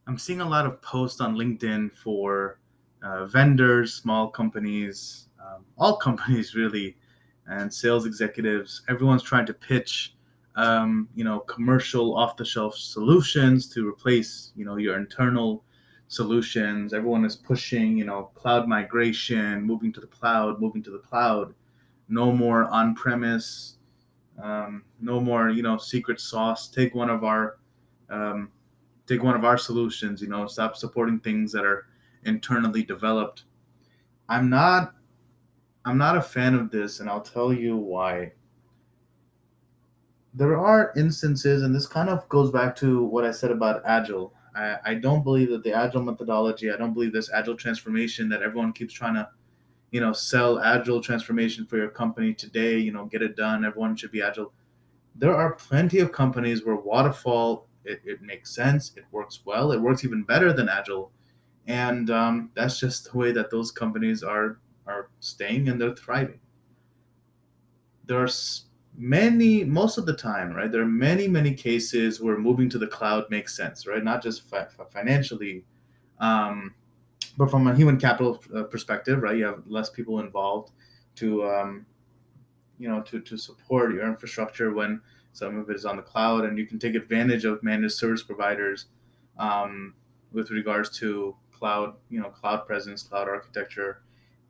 I'm seeing a lot of posts on LinkedIn for vendors, small companies, all companies really, and sales executives. Everyone's trying to pitch, commercial off-the-shelf solutions to replace, your internal solutions. Everyone is pushing, cloud migration, moving to the cloud. No more on-premise. No more, secret sauce. Um, take one of our solutions. Stop supporting things that are internally developed. I'm not i'm not a fan of this, and I'll tell you why. There are instances, and this kind of goes back to what I said about agile. I don't believe that the agile methodology, I don't believe this agile transformation that everyone keeps trying to sell agile transformation for your company today, get it done, everyone should be agile. There are plenty of companies where waterfall, it makes sense, it works well, it works even better than agile. And that's just the way that those companies are staying, and they're thriving. There's many, most of the time, right? There are many cases where moving to the cloud makes sense, right? Not just financially, um, but from a human capital perspective, right? You have less people involved to to support your infrastructure when some of it is on the cloud, and you can take advantage of managed service providers um, with regards to cloud, cloud presence, cloud architecture.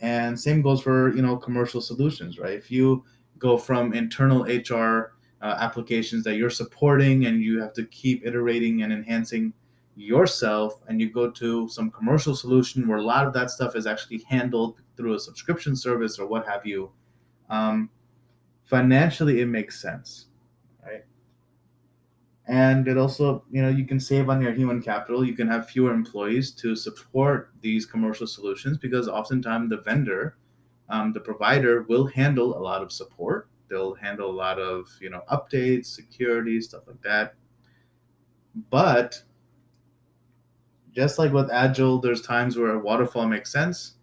And same goes for commercial solutions, right? If you go from internal HR applications that you're supporting, and you have to keep iterating and enhancing yourself, and you go to some commercial solution where a lot of that stuff is actually handled through a subscription service or what have you, um, financially it makes sense, right? And it also, you can save on your human capital. You can have fewer employees to support these commercial solutions, because oftentimes the vendor, the provider, will handle a lot of support. They'll handle a lot of updates, security, stuff like that. But just like with agile, there's times where a waterfall makes sense.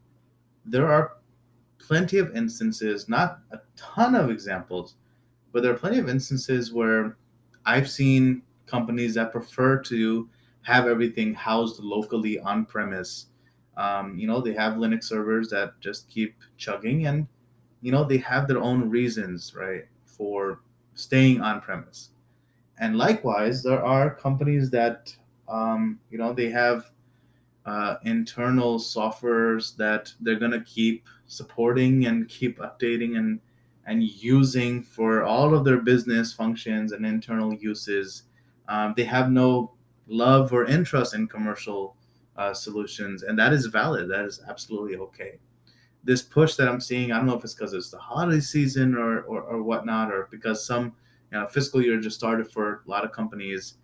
There are plenty of instances, not a ton of examples, but there are plenty of instances where I've seen companies that prefer to have everything housed locally on premise. They have Linux servers that just keep chugging, and they have their own reasons, right, for staying on premise. And likewise, there are companies that they have internal softwares that they're going to keep supporting and keep updating and using for all of their business functions and internal uses. They have no love or interest in commercial solutions, and that is valid. That is absolutely okay. This push that I'm seeing, I don't know if it's because it's the holiday season or whatnot, or because some fiscal year just started for a lot of companies,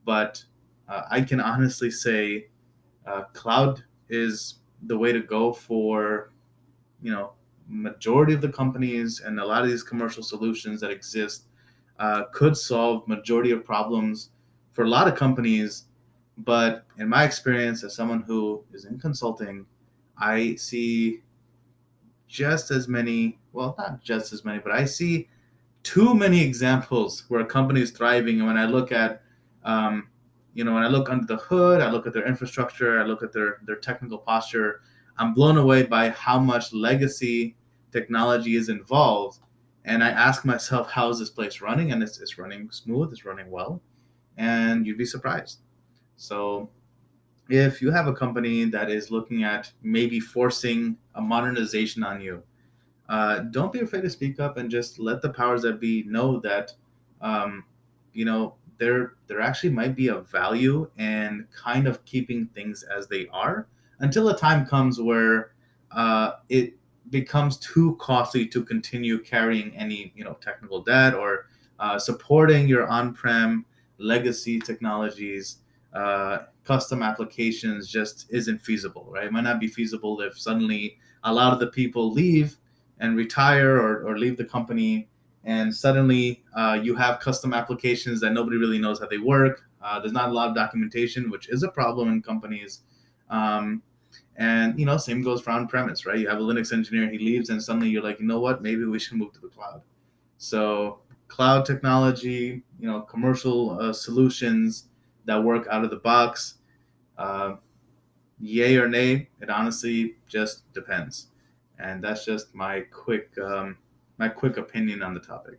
but I can honestly say cloud is the way to go for majority of the companies, and a lot of these commercial solutions that exist could solve majority of problems for a lot of companies. But in my experience, as someone who is in consulting, I see just as many, well, not just as many, but I see too many examples where a company is thriving. And when I look at when I look under the hood, I look at their infrastructure, I look at their technical posture, I'm blown away by how much legacy technology is involved. And I ask myself, how is this place running? And it's running smooth, it's running well, and you'd be surprised. So if you have a company that is looking at maybe forcing a modernization on you, don't be afraid to speak up and just let the powers that be know that there actually might be a value in kind of keeping things as they are until a time comes where it becomes too costly to continue carrying any technical debt, or supporting your on-prem legacy technologies. Custom applications just isn't feasible, right? It might not be feasible if suddenly a lot of the people leave and retire, or leave the company, and suddenly you have custom applications that nobody really knows how they work. There's not a lot of documentation, which is a problem in companies. Um, and same goes for on-premise, right? You have a Linux engineer, he leaves, and suddenly you're like, you know what? Maybe we should move to the cloud. So cloud technology, commercial solutions that work out of the box, Uh, Yay or nay, it honestly just depends. And that's just my quick opinion on the topic.